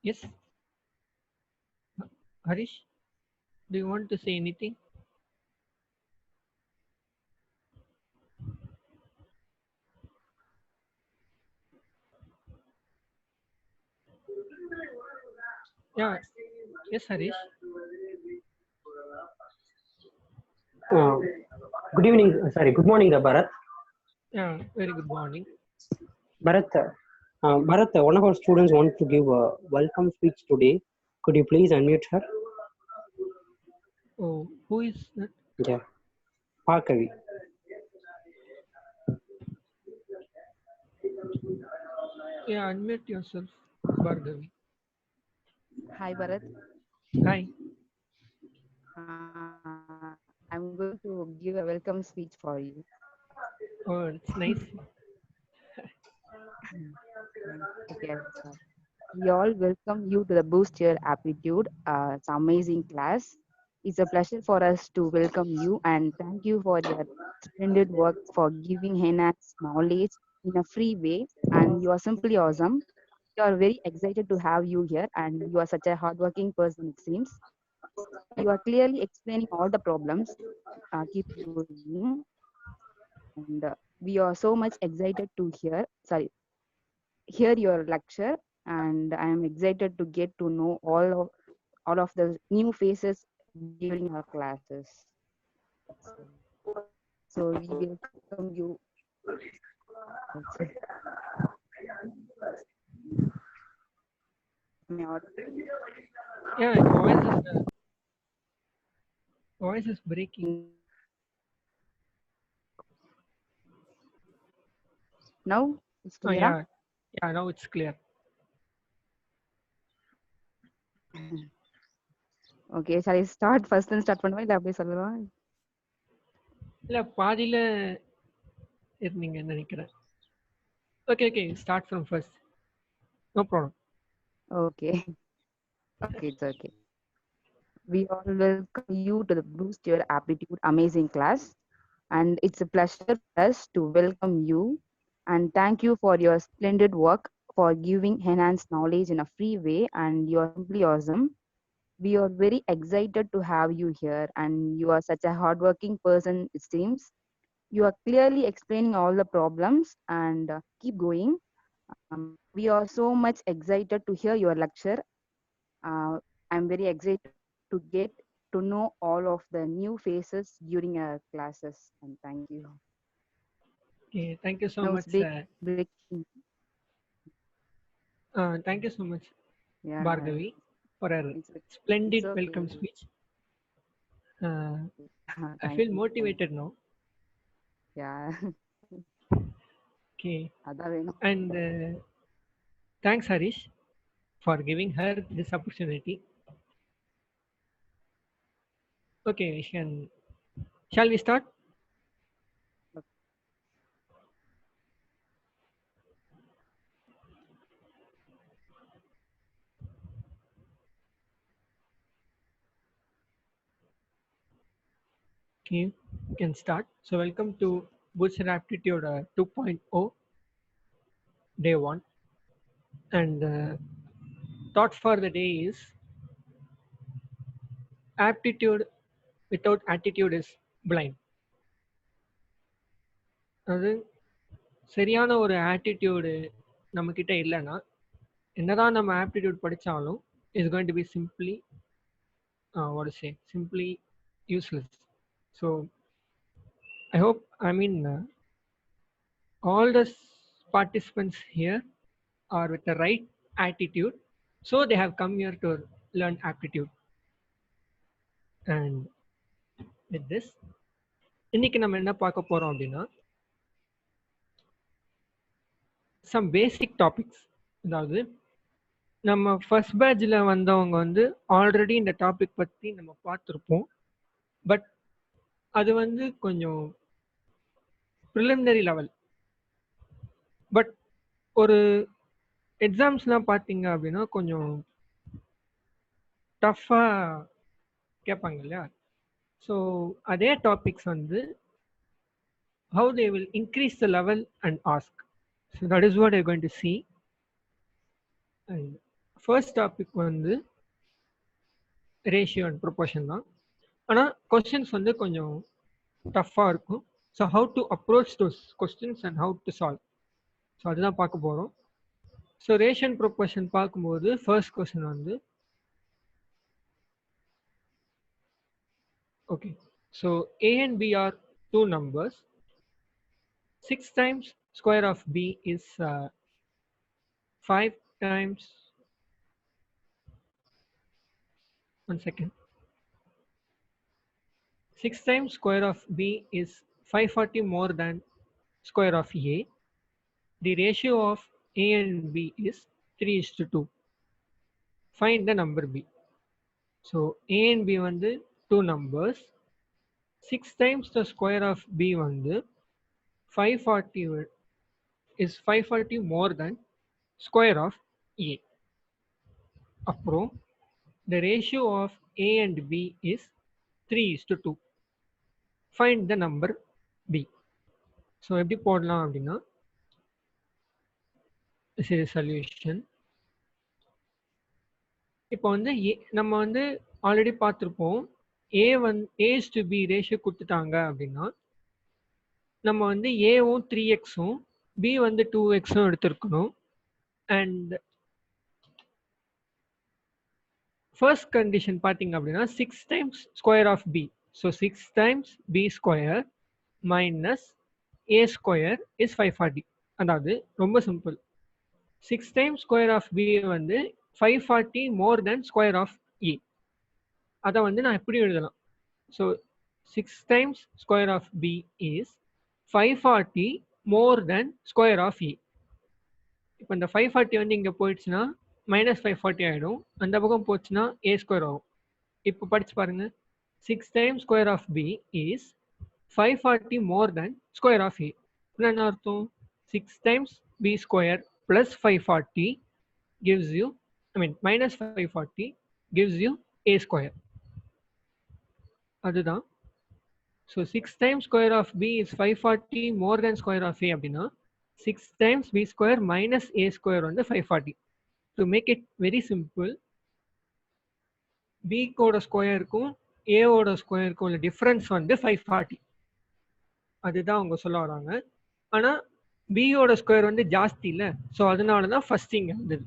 Yes, Harish, do you want to say anything? Yeah, yes, Harish. Uh, Good evening. Sorry, good morning, Bharat. Yeah, very good morning. Bharat, one of our students wants to give a welcome speech today. Could you please unmute her? Oh, who is that? Yeah, Parkavi. Yeah, unmute yourself, Bhargavi. Hi, Bharat. Hi. I'm going to give a welcome speech for you. Oh, it's nice. Okay, I'll start. We all welcome you to the Boost Your Aptitude. It's an amazing class. It's a pleasure for us to welcome you and thank you for your splendid work for giving enhanced knowledge in a free way. And you are simply awesome. We are very excited to have you here, and you are such a hardworking person, it seems. You are clearly explaining all the problems. Keep going. And we are so much excited to hear your lecture, and I am excited to get to know all of the new faces during our classes. So we welcome you. Also, am I audible? Yeah, your voice is breaking. Now it's Oh, clear. yeah, now it's clear. Okay, shall I start first and start பண்ணுவா இல்ல அப்படியே சொல்லவா? இல்ல பாதியில இருந்தீங்கன்னு நினைக்கிறேன். Okay, start from first. No problem. Okay. Okay, it's okay. We all welcome you to the Boost Your Aptitude amazing class. And it's a pleasure for us to welcome you and thank you for your splendid work for giving enhanced knowledge in a free way, and you are simply awesome. We are very excited to have you here, and you are such a hardworking person, it seems. You are clearly explaining all the problems, and keep going. We are so much excited to hear your lecture. I'm very excited to get to know all of the new faces during our classes, and thank you. Okay, thank you so Now much. it's breaking. Thank you so much, Yeah, Bhargavi, for a it's splendid okay. welcome speech. I Thank feel you. motivated now. Yeah, Okay, அதான் வேணும். and thanks, Harish, for giving her this opportunity. Okay, shall we start? Okay, we can start. So, welcome to Bootstrap Aptitude 2.0, day one. And thought for the day is aptitude without attitude is blind. அது சரியான ஒரு attitude நம்மக்கிட்ட இல்லைன்னா என்னதான் நம்ம aptitude படித்தாலும் is going to be simply what say simply useless. So I hope all the participants here are with the right attitude, so they have come here to learn aptitude. And with this, இன்னைக்கு நம்ம என்ன பார்க்க போறோம் அப்படின்னா some பேசிக் topics. அதாவது நம்ம first பேட்சில் வந்தவங்க வந்து ஆல்ரெடி இந்த டாபிக் பற்றி நம்ம பார்த்துருப்போம். பட் அது வந்து கொஞ்சம் ப்ரிலிமினரி லெவல். பட் ஒரு எக்ஸாம்ஸ்லாம் பார்த்தீங்க அப்படின்னா கொஞ்சம் டஃப்பாக கேட்பாங்க இல்லையா? ஸோ அதே டாபிக்ஸ் வந்து how they will increase the level and ask. So that is what you're going to see. And first topic வந்து ரேஷியோ அண்ட் ப்ரொபோர்ஷன் தான். ஆனால் கொஸ்டின்ஸ் வந்து கொஞ்சம் டஃப்பாக இருக்கும். So how to approach those questions and how to solve, so அதுதான் பார்க்க போகிறோம். ஸோ ரேஷியோ அண்ட் ப்ரொபோர்ஷன் பார்க்கும்போது ஃபர்ஸ்ட் கொஸ்டின் வந்து okay, so a and b are two numbers. 6 times square of b is 5 times, one second, 6 times square of b is 540 more than square of a. The ratio of a and b is 3:2. Find the number b. So a and b வந்து two numbers. 6 times the square of b வந்து 540 is 540 more than square of a. அப்புறம் the ratio of a and b is 3:2. Find the number b. So எப்படி போடலாம் அப்படின்னா, this is a solution. இப்போ வந்து நம்ம வந்து ஆல்ரெடி பார்த்துருப்போம், a is to b ratio கொடுத்துட்டாங்க அப்படின்னா நம்ம வந்து ஏவும் 3xம் b வந்து 2xம் எடுத்திருக்கணும். அண்ட் ஃபர்ஸ்ட் கண்டிஷன் பார்த்தீங்க அப்படின்னா 6 times square of b. So 6 times b square minus a square is 540. அதாவது ரொம்ப simple, 6 times square of b வந்து 540 more than square of a. அதை வந்து நான் எப்படி எழுதலாம்? So 6 times square of b is 540 more than square of a. இப்போ இந்த 540 வந்து இங்கே போயிடுச்சுன்னா -540 ஆகிடும், அந்த பக்கம் போச்சுன்னா a ஸ்கொயர் ஆகும். இப்போ படிச்சு பாருங்க, 6 times square of b is 540 more than square of a. என்ன அர்த்தம்? 6 times b square plus 540 gives you, minus 540 gives you a square. அதுதான். So 6 times square of b is 540 more than square of a அப்படின்னா 6 times b square minus a square வந்து 540. To make it very simple, b கோட ஸ்கொயருக்கும் a ஓட ஸ்கொயருக்கும் உள்ள difference வந்து 540. அதுதான் அவங்க சொல்ல வராங்க. ஆனால் b ஓட ஸ்கொயர் வந்து ஜாஸ்தி இல்லை, ஸோ அதனால தான் ஃபர்ஸ்ட் இங்கே வந்தது.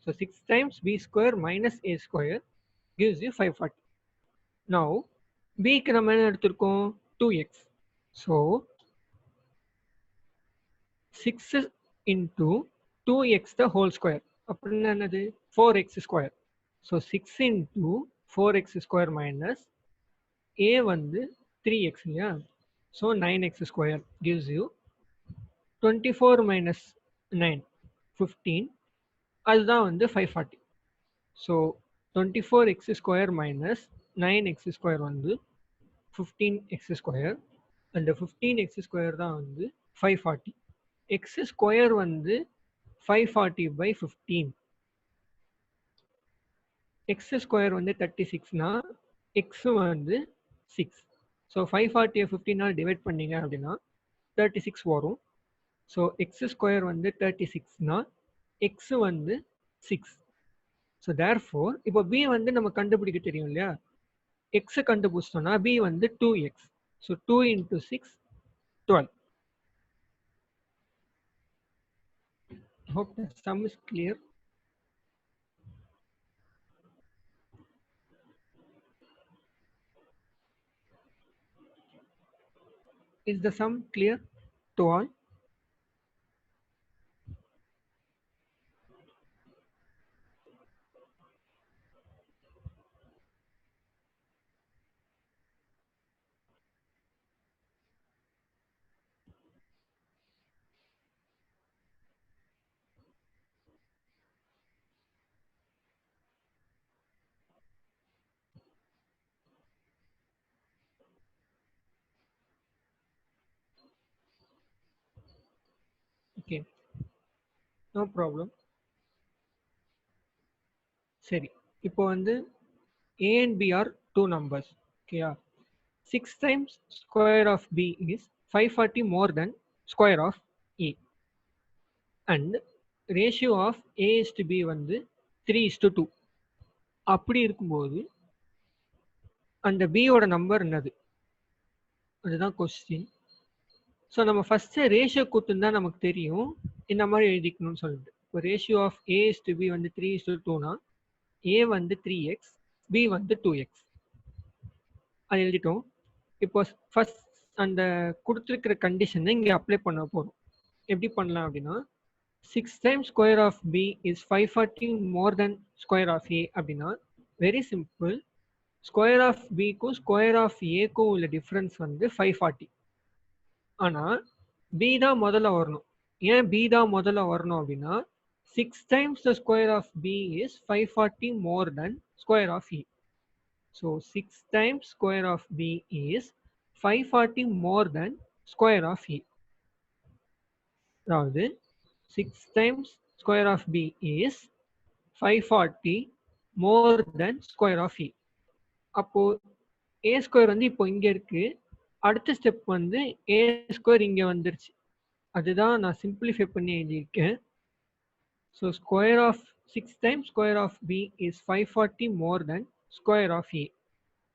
So 6 times b square minus a square gives you 540. Now bக்கு நம்ம என்ன எடுத்திருக்கோம்? 2x. So 6 into 2x the whole square அப்படின்னா என்னது? 4x square. So 6 into 4x square minus a வந்து 3x இல்லையா, so 9x square gives you 24 minus 9 15. அதுதான் வந்து 540. So 24x square minus 9x square வந்து 15x square. அந்த 15x square தான் வந்து 540. x square வந்து 540 by 15. x square வந்து 36னா x வந்து 6. ஸோ 540 15 டிவைட் பண்ணீங்க அப்படின்னா 36 வரும். ஸோ x square வந்து 36னா x வந்து 6. ஸோ தேர்ஃபோர் இப்போ b வந்து நம்ம கண்டுபிடிக்க தெரியும் இல்லையா, x கண்டுபிடிச்சோம்னா b வந்து 2x. So 2 into 6 12. Hope the sum is clear. Is the sum clear to all? Okay, no problem. சரி, இப்போ வந்து a and b are two numbers. Okay, 6 times square of b is 540 more than square of a. And ratio of a is to b வந்து 3:2. அப்படி இருக்கும்போது அந்த பியோட number என்னது? அதுதான் கொஸ்டின். ஸோ நம்ம ஃபஸ்ட்டு ரேஷியோ கூட்டுன்னு தான் நமக்கு தெரியும் இந்த மாதிரி எழுதிக்கணும்னு சொல்லிட்டு. இப்போ ரேஷியோ ஆஃப் A:B வந்து 3:2னா A வந்து 3x, B வந்து 2x. அது எழுதிட்டோம். இப்போ ஃபர்ஸ்ட் அந்த கொடுத்துருக்கிற கண்டிஷனை இங்கே அப்ளை பண்ண போகிறோம். எப்படி பண்ணலாம் அப்படின்னா 6 times square of B is 540 more than square of A அப்படின்னா வெரி சிம்பிள். ஸ்கொயர் ஆஃப் பிக்கும் ஸ்கொயர் ஆஃப் ஏக்கும் உள்ள டிஃப்ரென்ஸ் வந்து 540. ஆனால் பி தான் முதல்ல வரணும். ஏன் பி தான் முதல்ல வரணும் அப்படின்னா 6 times the square of B is 540 more than square of A. So 6 times square of B is 540 more than square of A. அதாவது 6 times square of B is 540 more than square of A. அப்போ A square வந்து இப்போ இங்கே இருக்கு. அடுத்த step வந்து A square இங்கே வந்துருச்சு. அதுதான் நான் சிம்பிளிஃபை பண்ணி எழுதியிருக்கேன். So square of 6 times square of B is 540 more than square of A.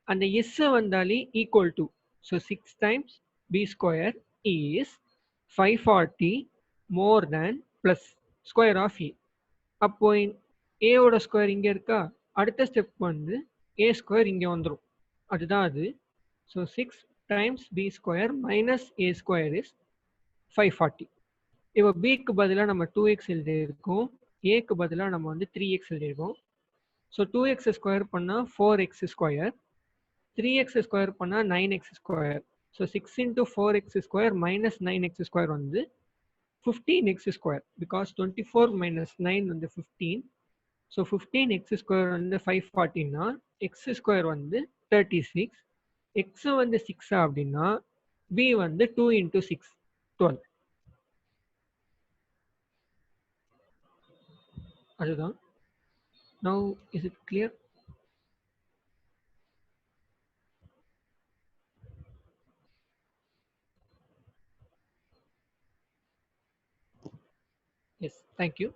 அந்த எஸ் வந்தாலே equal to. So 6 times B square is 540 more than plus square of A. அப்போ ஏவோட ஸ்கொயர் இங்கே இருக்கா, அடுத்த ஸ்டெப் வந்து A ஸ்கொயர் இங்கே வந்துடும். அதுதான் அது. So 6 times B square minus A square is 540. இப்போ பிக்கு பதிலாக நம்ம 2x எழுதியிருக்கோம், ஏக்கு பதிலாக நம்ம வந்து 3x எழுதியிருக்கோம். ஸோ 2x ஸ்கொயர் பண்ணால் 4x ஸ்கொயர், 3x ஸ்கொயர் பண்ணால் 9x square. So 6 into 4x square minus 9x square வந்து 15x ஸ்கொயர். பிகாஸ் 24 minus 9 வந்து 15. ஸோ 15x ஸ்கொயர் வந்து 540னா எக்ஸ் ஸ்கொயர் வந்து 36. எக்ஸ் வந்து 6 அப்படின்னா பி வந்து 2 into 6 12. அதுதான். Now is it clear? Yes, thank you.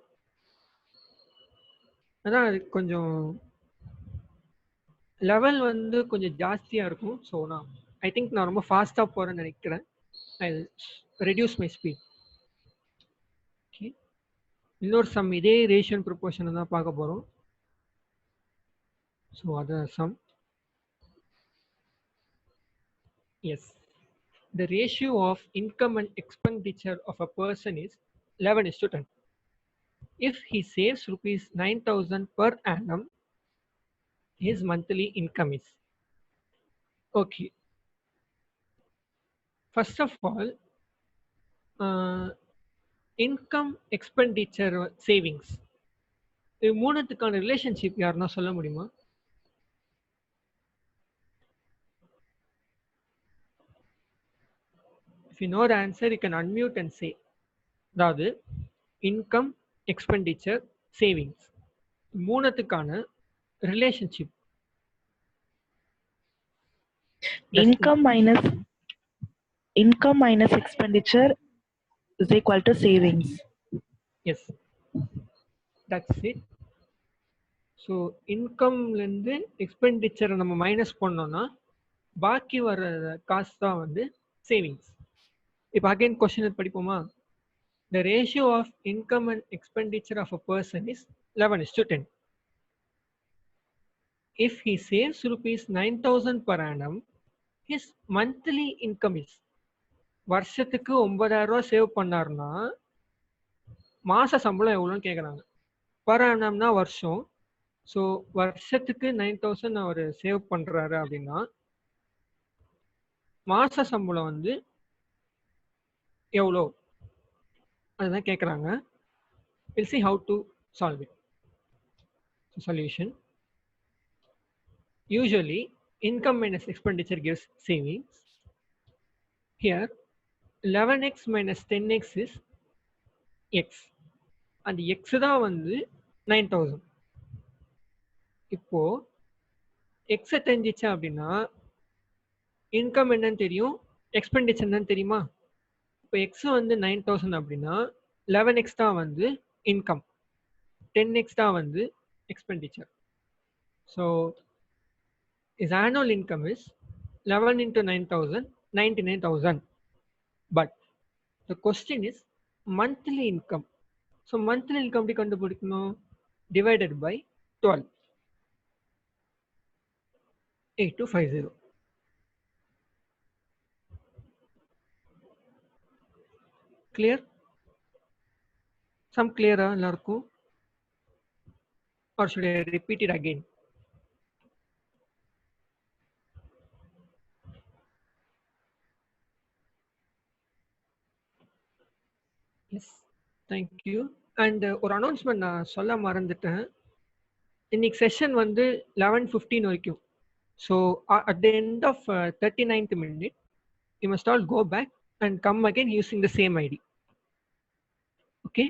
அதான் அது கொஞ்சம் லெவல் வந்து கொஞ்சம் ஜாஸ்தியாக இருக்கும். ஸோ ஐ திங்க் நான் ரொம்ப ஃபாஸ்ட்டாக போகிறேன்னு நினைக்கிறேன். I reduce my speed. Okay, இன்னொரு சம் இதே ரேஷியோ ப்ரொபோர்ஷனை தான் பார்க்க போகிறோம். ஸோ அது sum. Yes, the ratio of income and expenditure of a person is 11:10. If he saves rupees 9,000 per annum, his monthly income is. Okay, first of all, income, expenditure, savings, இது மூணுத்துக்கான relationship யாருன்னா சொல்ல முடியுமா? If you know the answer, you can unmute and say. அதாவது income, expenditure, savings மூணுத்துக்கான relationship. Income minus expenditure is equal to savings. Yes, that's it. So இன்கம்லேருந்து எக்ஸ்பெண்டிச்சரை நம்ம minus பண்ணோம்னா பாக்கி வர காசு தான் வந்து சேவிங்ஸ். இப்போ அகைன் கொஸ்டின் படிப்போமா? The ratio of income and expenditure of a person is 11:10. If he saves rupees 9,000 per annum, his monthly income is. வருஷத்துக்கு 9,000 ரூபா சேவ் பண்ணாருன்னா மாச சம்பளம் எவ்வளோன்னு கேட்குறாங்க. பர் ஆனம்னா வருஷம். ஸோ வருஷத்துக்கு 9,000 அவர் சேவ் பண்ணுறாரு அப்படின்னா மாச சம்பளம் வந்து எவ்வளோ அதுதான் கேட்குறாங்க. We'll see how to solve it. So solution. Usually income minus expenditure gives savings. Here 11x minus 10x is x. and x தான் வந்து 9,000. இப்போ x தெரிஞ்சிச்சு அப்படின்னா இன்கம் என்னன்னு தெரியும், எக்ஸ்பெண்டிச்சர் என்னன்னு தெரியுமா? இப்போ x வந்து 9,000 அப்படின்னா 11x தான் வந்து இன்கம், 10x தான் வந்து expenditure. So his annual income is 11 into 9,000, 99,000. But the question is monthly income. So monthly income divided by 12. 8250. Clear? Some clearer, Larko? Or should I repeat it again? Yes, thank you. And ஒரு announcement நான் சொல்ல மறந்துட்டேன். இன்னைக்கு session வந்து 11:15 வரைக்கும். So at the end of 39th minute, you must all go back and come again using the same ID. Okay?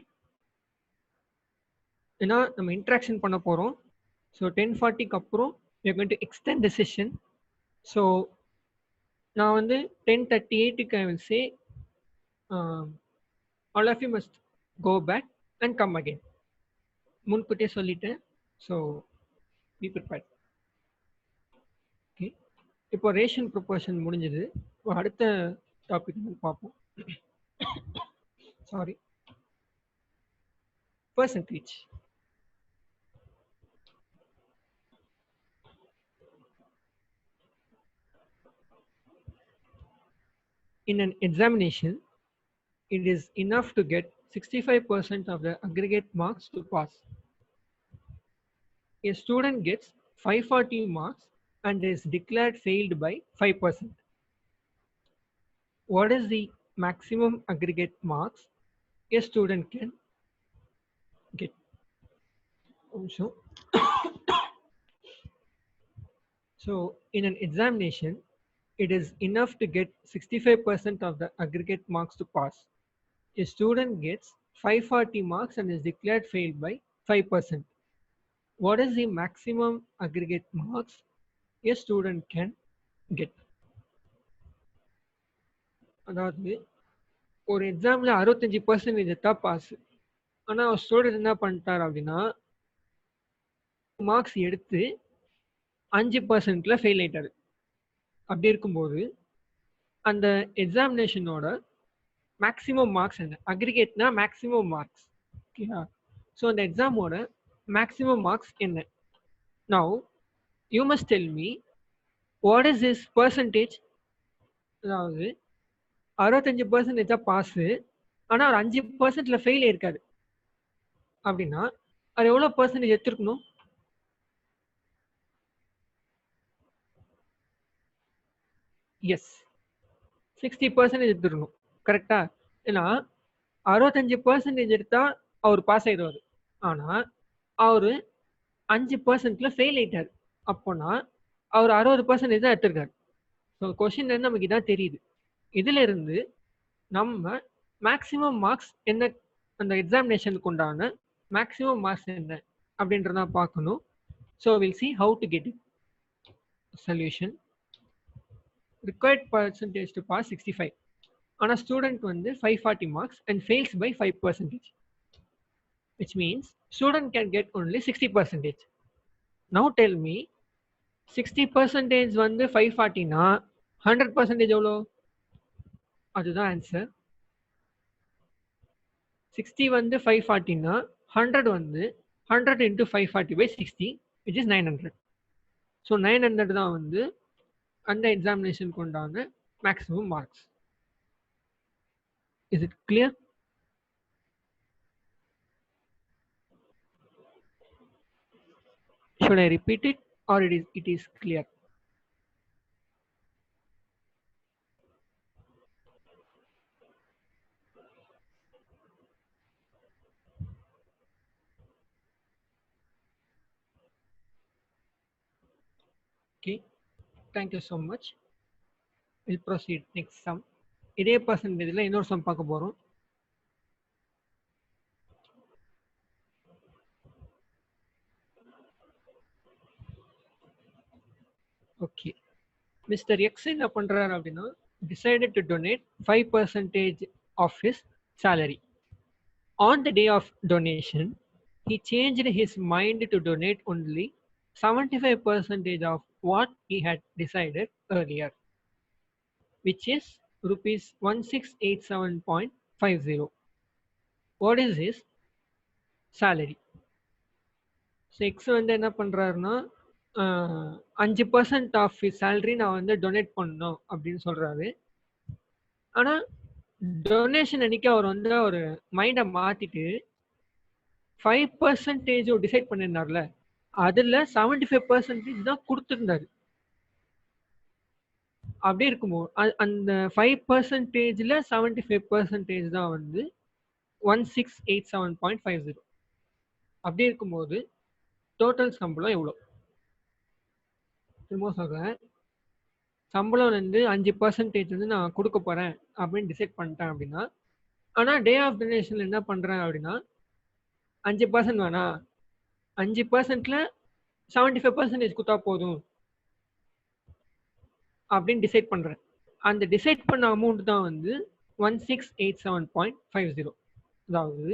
ஏன்னா நம்ம interaction பண்ண போகிறோம். ஸோ 10:40க்கு அப்புறம் we are going to extend the session. So நான் வந்து 10:38க்கு I will say all of you must go back and come again. முன்கூட்டியே சொல்லிட்டேன். So be prepared. Okay, இப்போ ரேஷன் ப்ரொபோர்ஷன் முடிஞ்சது. இப்போ அடுத்த டாபிக் பார்ப்போம். Sorry, percentage. In an examination, it is enough to get 65% of the aggregate marks to pass. A student gets 540 marks and is declared failed by 5%. What is the maximum aggregate marks a student can get? So in an examination, it is enough to get 65% of the aggregate marks to pass. A student gets 540 marks and is declared failed by 5%. What is the maximum aggregate marks a student can get? அதாவது ஒரு எக்ஸாமில் 65% தான் pass. ஆனால் ஒரு student என்ன பண்ணிட்டார் அப்படின்னா marks எடுத்து 5%ல ஃபெயில் ஆயிட்டாரு. அப்படி இருக்கும்போது அந்த எக்ஸாமினேஷனோட மேக்ஸிமம் மார்க்ஸ் என்ன? அக்ரிகேட்னா மேக்ஸிமம் மார்க்ஸ். ஓகேவா? ஸோ அந்த எக்ஸாமோட மேக்ஸிமம் மார்க்ஸ் என்ன? Now you must tell me what is this percentage. அதாவது 65% தான் பாஸு, ஆனால் ஒரு 5%ல ஃபெயில் ஆயிருக்காரு அப்படின்னா அது எவ்வளோ பர்சன்டேஜ் எடுத்துருக்கணும்? எஸ், 60% எடுத்துருக்கணும். கரெக்டா? ஏன்னா 65% எடுத்தா அவர் பாஸ் ஆயிடுவார். ஆனால் அவர் 5%ல ஃபெயில் ஆயிட்டார். அப்போனா அவர் 60% தான் எடுத்திருக்காரு. ஸோ கொஸ்டின் நமக்கு இதான் தெரியுது. இதுல இருந்து நம்ம மேக்ஸிமம் மார்க்ஸ் என்ன, அந்த எக்ஸாமினேஷனுக்கு உண்டான மேக்ஸிமம் மார்க்ஸ் என்ன அப்படின்றத பார்க்கணும். So will see how to get it. Solution: required percentage to pass 65. ஆனால் ஸ்டூடெண்ட் வந்து 540 marks and fails by 5%, which means student can get only 60%. Now tell me 60% வந்து 540னா 100% எவ்வளோ? அதுதான் ஆன்சர். 60 வந்து 540னா 100 வந்து 100 into 540 by 60, which is 900. So 900 தான் வந்து அந்த எக்ஸாமினேஷனுக்கு உண்டான maximum marks. Is it clear? Should I repeat it or it is clear? Okay, thank you so much. We'll proceed next sum. இதே பர்சன்டேஜ்ல இன்னொரு சம் பார்க்க போறோம். ஓகே, மிஸ்டர் எக்ஸ் என்ன பண்றாரு அப்படின்னா decided to donate 5% of his salary. On the day of donation, he changed his mind to donate only 75% of what he had decided earlier, which is rupees 1687.50. What is his salary? So X வந்து என்ன பண்ணுறாருன்னா 5% of his salary நான் வந்து donate பண்ணணும் அப்படின்னு சொல்கிறாரு. ஆனால் donation அன்னைக்கு அவர் வந்து ஒரு மைண்டை மாற்றிட்டு 5% டிசைட் பண்ணியிருந்தார்ல, அதில் 75% தான் கொடுத்துருந்தாரு. அப்படி இருக்கும்போது அந்த 5%ல் 75% தான் வந்து 1687.50. அப்படி இருக்கும்போது டோட்டல் சம்பளம் எவ்வளோ? திரும்ப சொல்கிறேன், சம்பளம் வந்து 5% வந்து நான் கொடுக்க போகிறேன் அப்படின்னு டிசைட் பண்ணிட்டேன் அப்படின்னா, ஆனால் டே ஆஃப் டொனேஷனில் என்ன பண்ணுறேன் அப்படின்னா 5% வேணாம், 5%ல் 75% கொடுத்தா போதும் அப்படின்னு டிசைட் பண்ணுறேன். அந்த டிசைட் பண்ண அமௌண்ட் தான் வந்து 1687.50. அதாவது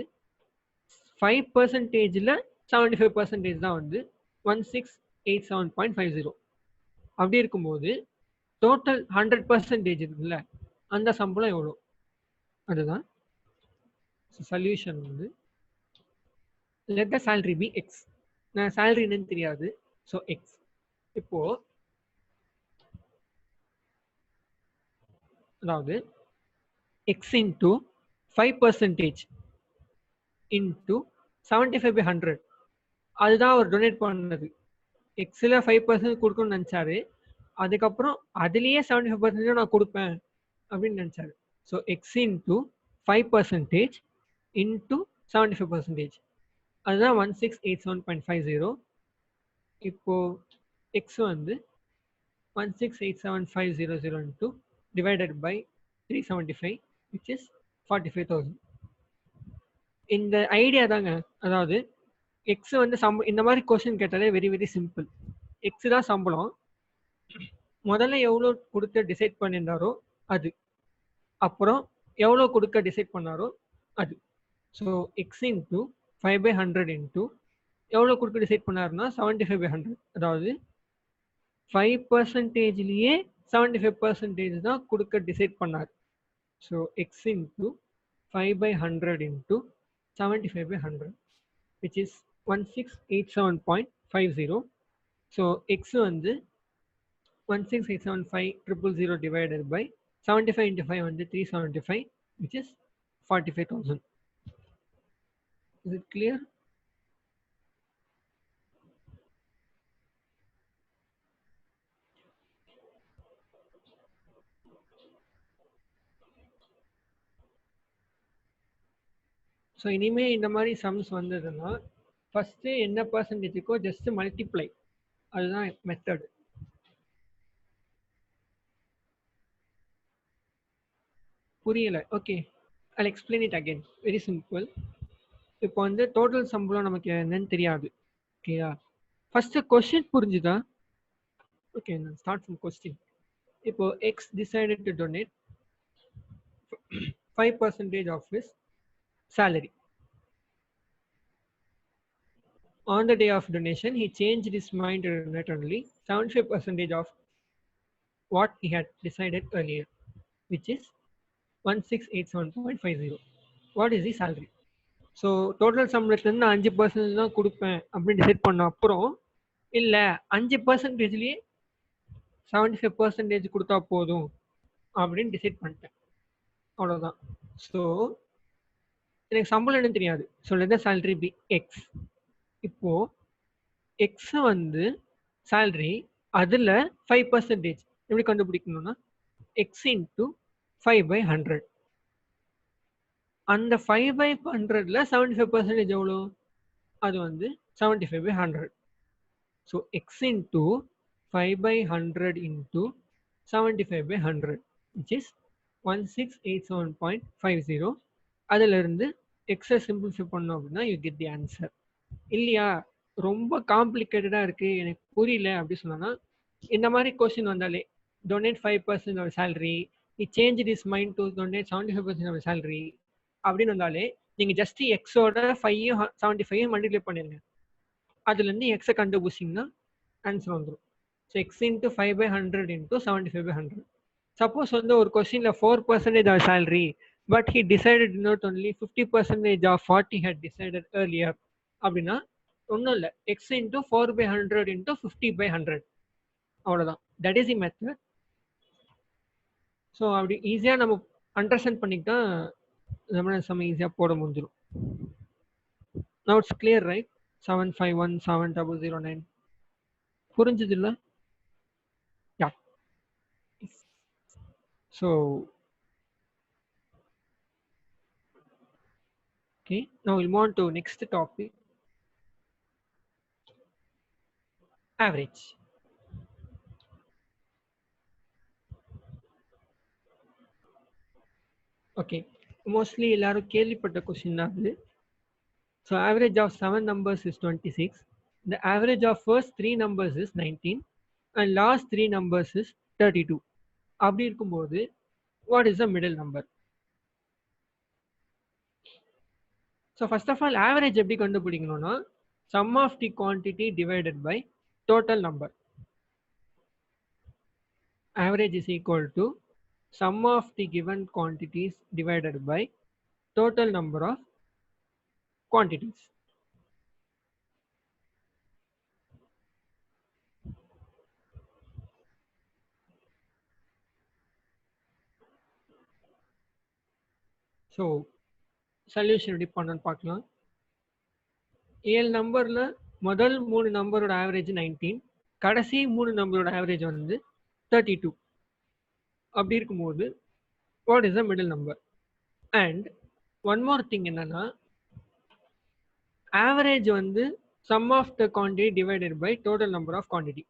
5%ல் 75% தான் வந்து 1687.50. அப்படி இருக்கும்போது டோட்டல் 100% இருக்குல்ல, அந்த சம்பளம் எவ்வளோ? அதுதான் சொல்யூஷன் வந்து let the salary be x. நான் salary என்னன்னு தெரியாது, ஸோ x. இப்போ அதாவது x into 5% into 75/100 அதுதான் அவர் டொனேட் பண்ணது. எக்ஸில் 5% கொடுக்கணும்னு நினச்சாரு, அதுக்கப்புறம் அதுலேயே 75% நான் கொடுப்பேன் அப்படின்னு நினச்சாரு. ஸோ எக்ஸ் இன்ட்டு 5% இன்ட்டு 75% அதுதான் 1687.50. இப்போது எக்ஸ் வந்து 1687.500 into divided by 375 which is 45,000. இந்த ஐடியா தாங்க. அதாவது எக்ஸ் வந்து இந்த மாதிரி கொஸ்டின் கேட்டாலே வெரி வெரி சிம்பிள். எக்ஸ் தான் சம்பளம், முதல்ல எவ்வளோ கொடுக்க டிசைட் பண்ணியிருந்தாரோ அது, அப்புறம் எவ்வளோ கொடுக்க டிசைட் பண்ணாரோ அது. ஸோ எக்ஸ் இன்ட்டு 5/100 இன்ட்டு எவ்வளோ கொடுக்க டிசைட் பண்ணாருன்னா 75/100. அதாவது 5%லேயே 75% தான் கொடுக்க டிசைட் பண்ணார். So X into 5/100 into 75/100 which is 1687.50. So X வந்து 1687,500 divided by 75 into 5 வந்து 375 which is 45,000. Is it clear? So இனிமேல் இந்த மாதிரி சம்ஸ் வந்ததுன்னா ஃபஸ்ட்டு என்ன பர்சன்டேஜுக்கோ ஜஸ்ட் மல்டிப்ளை, அதுதான் மெத்தடு. புரியலை? Okay, I'll explain it again. Very simple. இப்போ வந்து டோட்டல் சம்பளம் நமக்கு என்னன்னு தெரியாது, ஓகேயா? ஃபஸ்ட்டு கொஸ்டின் புரிஞ்சுதா? ஓகே, நான் ஸ்டார்ட் ஃப்ரம் கொஸ்டின். இப்போ X decided to donate 5% of his salary. On the day of donation, he changed his mind to donate only 75% of what he had decided earlier, which is 1687.50. What is the salary? So total சம்பளத்துலேருந்து 5% தான் கொடுப்பேன் அப்படின்னு decide பண்ண அப்புறம், இல்லை 5%லேயே 75% கொடுத்தா போதும் அப்படின்னு டிசைட் பண்ணிட்டேன், அவ்வளோதான். ஸோ எனக்கு சம்பளம் என்னன்னு தெரியாது, so let the salary be x. இப்போ எக்ஸ் வந்து சேலரி, அதில் 5% எப்படி கண்டுபிடிக்கணும்னா எக்ஸ் இன்ட்டு 5/100. அந்த 5/100ல் 75% எவ்வளோ? அது வந்து 75/100. So X into 5/100 into 75/100 which is 1687.50. அதிலிருந்து எக்ஸை சிம்பிளிஃபை பண்ணோம் அப்படின்னா யூ கெட் தி ஆன்சர். இல்லையா ரொம்ப காம்ப்ளிகேட்டடாக இருக்குது எனக்கு புரியல அப்படி சொன்னோன்னா, இந்த மாதிரி கொஸ்டின் வந்தாலே donate 5% of salary, he changed his mind to donate 75% of salary அப்படின்னு வந்தாலே நீங்கள் ஜஸ்ட் எக்ஸோட 5 75 மல்டிப்ளை பண்ணிடுங்க. அதுலேருந்து எக்ஸை கண்டுபிடிச்சிங்கன்னா ஆன்சர் வந்துடும். So X into 5/100 into 75/100. Suppose வந்து ஒரு கொஸ்டினில் 4% of salary but he decided not only 50% of what he had decided earlier அப்படின்னா ஒன்றும் இல்லை, எக்ஸ் இன்ட்டு 4/100 இன்ட்டு 50/100 அவ்வளோதான். That is the method. So அப்படி ஈஸியாக நம்ம அண்டர்ஸ்டாண்ட் பண்ணிக்கிட்டா நம்ம சம் ஈஸியாக போட முடிஞ்சிடும். Now it's clear right? 7517009 புரிஞ்சுது இல்லை? Yeah. So okay, now we'll move on to next topic, average. Okay, mostly எல்லாரும் கேள்விப்பட்ட கொஸ்டின் தான் அது. So average of 7 numbers is 26. The average of first 3 numbers is 19 and last 3 numbers is 32. அப்படி இருக்கும்போது what is the middle number? So first of all, average எப்படி கண்டுபிடிக்கணும்னா sum of the quantity divided by total number. Average is equal to sum of the given quantities divided by total number of quantities. So solution எப்படி பண்ணணும்னு பார்க்கலாம். 7 நம்பரில் முதல் 3 நம்பரோட average 19, கடைசி 3 நம்பரோட ஆவரேஜ் வந்து 32. அப்படி இருக்கும்போது what is the middle number? And one more thing என்னன்னா ஆவரேஜ் வந்து sum of the quantity divided by total number of quantity.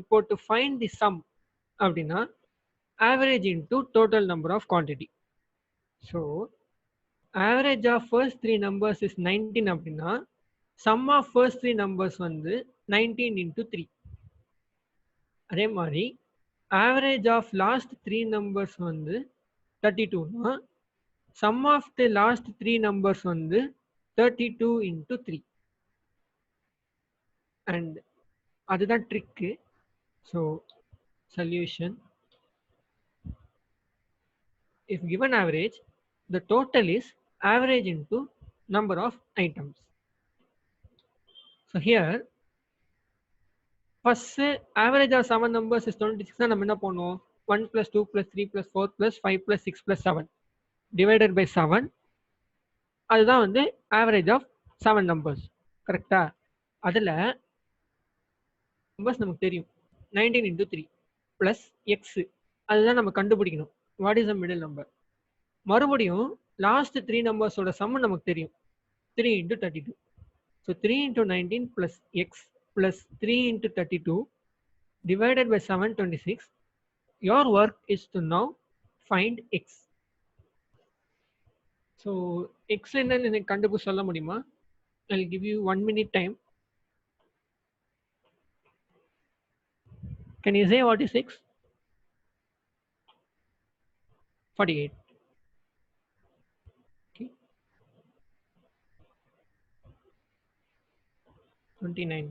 இப்போ டு ஃபைண்ட் தி சம் அப்படின்னா average into total number of quantity. So average of first 3 numbers is 19 அப்படின்னா sum of first 3 numbers வந்து 19 into 3. அதே மாதிரி average of last 3 numbers வந்து 32னா sum of the last 3 numbers வந்து 32 into 3. and அதுதான் trick. So solution, if given average, the total is average into number of items. So here first average of 7 numbers is 26. நம்ம என்ன பண்ணுவோம்? 1 plus 2 plus 3 plus 4 plus 5 plus 6 plus 7 divided by 7. அதுதான் வந்து average of 7 numbers. கரெக்டா? அதில் numbers நமக்கு தெரியும் 19 into 3 plus x. அதுதான் நம்ம கண்டுபிடிக்கணும். What is the middle number? மறுபடியும் லாஸ்ட் 3 நம்பர்ஸோட சம் நமக்கு தெரியும் 3 into 32. So 3 into 19 plus x plus 3 into 32 divided by 726. Your work is to now find x. So x என்னன்னு எனக்கு கண்டுபிடிச்சு சொல்ல முடியுமா? I'll give you 1 minute time. Can you say what is x? 48. Okay. 29.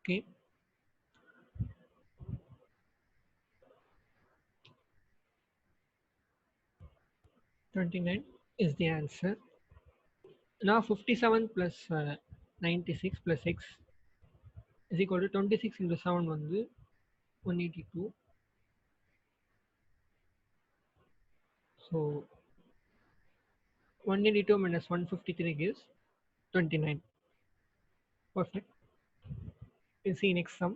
Okay. $29 is the answer. Now 57 plus 96 plus x is equal to 26 into 7 வந்து 182. So 182 minus 153 gives 29. Perfect. We'll see next sum.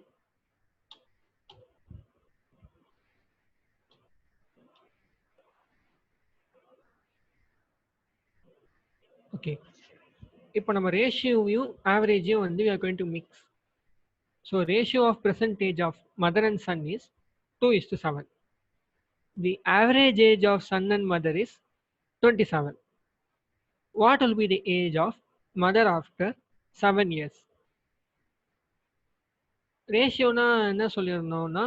Okay. இப்போ நம்ம ரேஷியோவையும் ஆவரேஜையும் வந்து we are going to mix. So ratio of percentage of mother and son is 2:7. the average age of son and mother is 27. What will be the age of mother after 7 years? ரேஷியோனா என்ன சொல்லியிருந்தோம்னா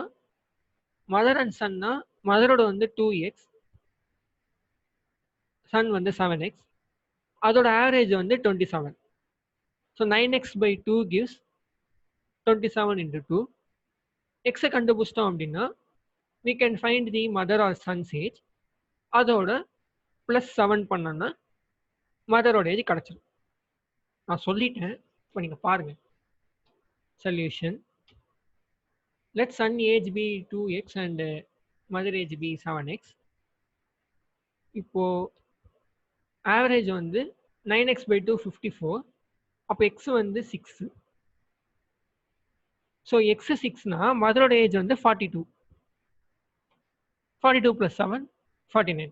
mother and chana மதரோட வந்து 2x, Sun வந்து 7x, அதோட average வந்து 27. So 9x by 2 gives 27 into 2. எக்ஸை கண்டுபிடிச்சிட்டோம் அப்படின்னா we can find the mother or son's age. அதோட plus 7 பண்ணோன்னா மதரோட ஏஜ் கிடச்சிடும். நான் சொல்லிட்டேன், இப்போ நீங்கள் பாருங்கள். Solution: let son age be 2x and mother age be 7x. இப்போ ஆவரேஜ் வந்து 9x by 2 54. அப்போ எக்ஸ் வந்து 6. ஸோ எக்ஸ் 6னா மதரோட ஏஜ் வந்து 42. 42 plus 7 49.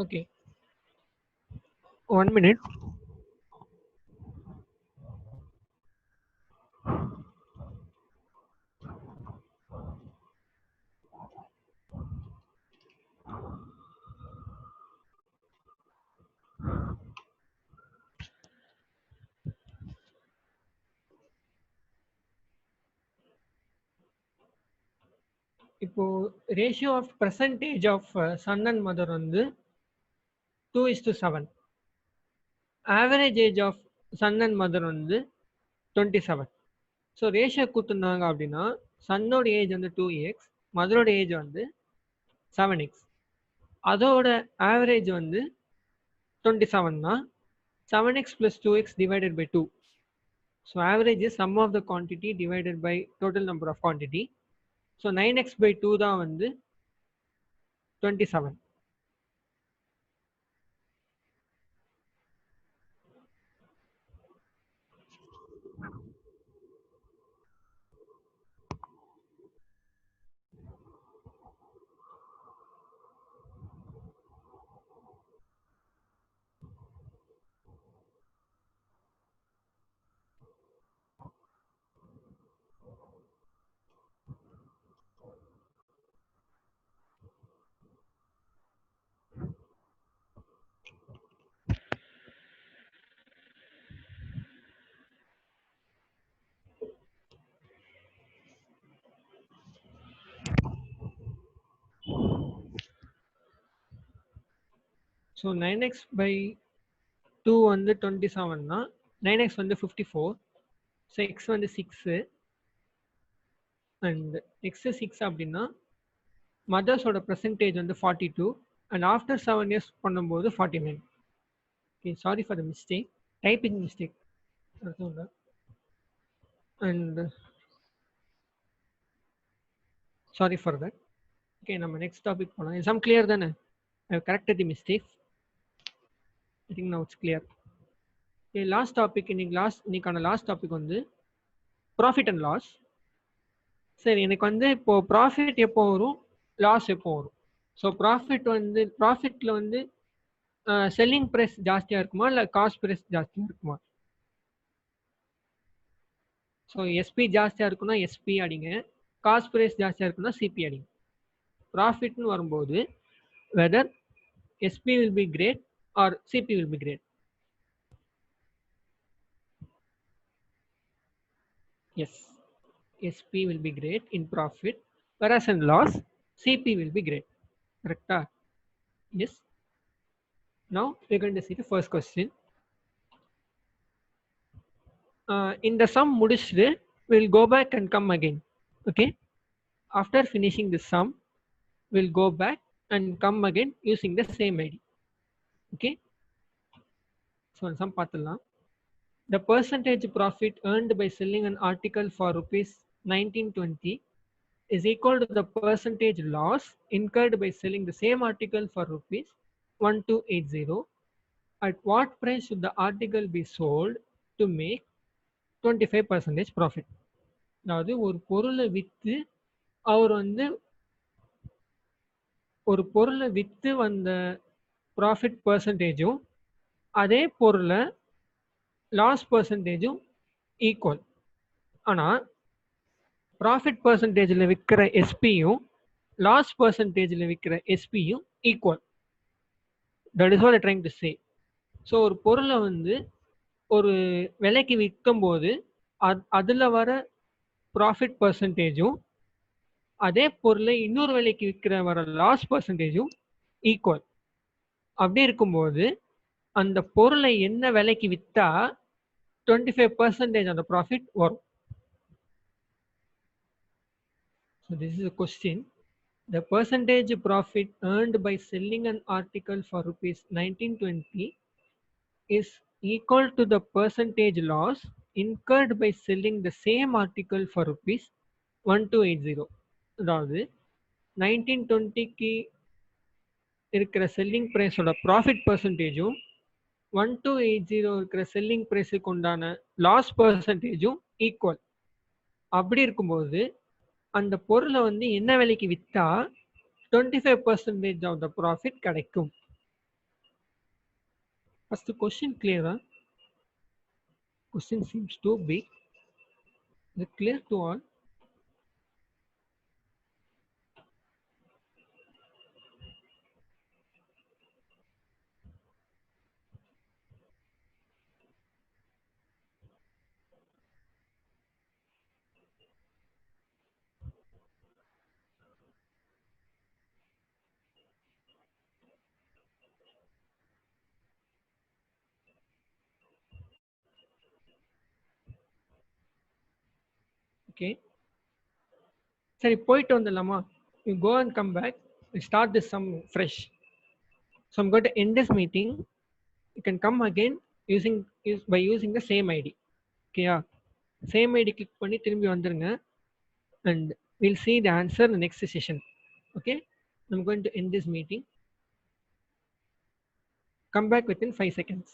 Okay, 1 minute. இப்போ ratio of percentage of son and mother வந்து 2:7. Average age of son and mother வந்து 27. So ratio கொடுத்துருந்தாங்க அப்படின்னா சன்னோட ஏஜ் வந்து 2x, மதரோட ஏஜ் வந்து 7x, அதோட ஆவரேஜ் வந்து 27னா 7x plus 2x divided by 2. So average is sum of the quantity divided by total number of quantity. So 9x by 2 தான் வந்து 27. So 9x by 2 வந்து 27னா 9x வந்து 54. So x வந்து 6 and x 6 அப்படின்னா மதர்ஸோட percentage வந்து 42 and after 7 years பண்ணும்போது 49. Okay, sorry for the mistake, typing mistake. And sorry for that. Okay, நம்ம next topic போலாம். Is some clear தானே? I have corrected the mistake. I think now it's clear. Okay, last topic இன்னைக்கான last topic வந்து profit and loss. சரி, எனக்கு வந்து இப்போ profit எப்போ வரும், லாஸ் எப்போ வரும்? ஸோ ப்ராஃபிட்டில் வந்து செல்லிங் ப்ரைஸ் ஜாஸ்தியாக இருக்குமா இல்லை காஸ்ட் ப்ரைஸ் ஜாஸ்தியாக இருக்குமா? ஸோ எஸ்பி ஜாஸ்தியாக இருக்குன்னா எஸ்பி அடிங்க, காஸ்ட் ப்ரைஸ் ஜாஸ்தியாக இருக்குன்னா சிபி அடிங்க. ப்ராஃபிட்னு வரும்போது whether SP will be great or CP will be great? Yes, SP will be great in profit, whereas in loss, CP will be great. Correct? Yes. Now we're going to see the first question. In the sum முடிச்சிட்டு we'll go back and come again. Okay. After finishing the sum, we'll go back and come again using the same ID. Okay. So sum பார்த்துடலாம். The percentage profit earned by selling an article for rupees 1920 is equal to the percentage loss incurred by selling the same article for rupees 1280. At what price should the article be sold to make 25% profit. அதாவது ஒரு பொருளை விற்று அவர் வந்து ஒரு பொருளை விற்று வந்த profit பர்சன்டேஜும் அதே பொருளை லாஸ் பர்சன்டேஜும் ஈக்குவல். ஆனால் ப்ராஃபிட் பர்சன்டேஜில் விற்கிற எஸ்பியும் லாஸ் பர்சன்டேஜில் விற்கிற எஸ்பியும் equal. That is what I trying to say. So ஒரு பொருளை வந்து ஒரு விலைக்கு விற்கும் போது அதில் வர ப்ராஃபிட் பர்சன்டேஜும் அதே பொருளை இன்னொரு விலைக்கு விற்கிற வர லாஸ் பர்சன்டேஜும் ஈக்குவல். அப்படி இருக்கும்போது அந்த பொருளை என்ன விலைக்கு விற்றா 25% அந்த ப்ராஃபிட் வரும். So this is a question. The percentage profit earned by selling an article for rupees 1920 is equal to the percentage loss incurred by selling the same article for rupees 1280. அதாவது 1920க்கு இருக்கிற செல்லிங் ப்ரைஸோட ப்ராஃபிட் பர்சன்டேஜும் 1280 இருக்கிற selling ப்ரைஸுக்கு உண்டான loss பர்சன்டேஜும் equal. அப்படி இருக்கும்போது அந்த பொருளை வந்து என்ன விலைக்கு விற்றா 25% ஆஃப் த ப்ராஃபிட் கிடைக்கும். ஃபர்ஸ்ட் கொஸ்டின் கிளியரா? Question seems too big. Is it clear to all? Okay. சரி, போயிட்டு வந்துடலாமா? You go and come back. We start this sum fresh. So I'm going to end this meeting. You can come again by using the same ID. Okay, same ID click பண்ணி திரும்பி வந்துருங்க and we'll see the answer in the next session. Okay, I'm going to end this meeting. Come back within 5 seconds.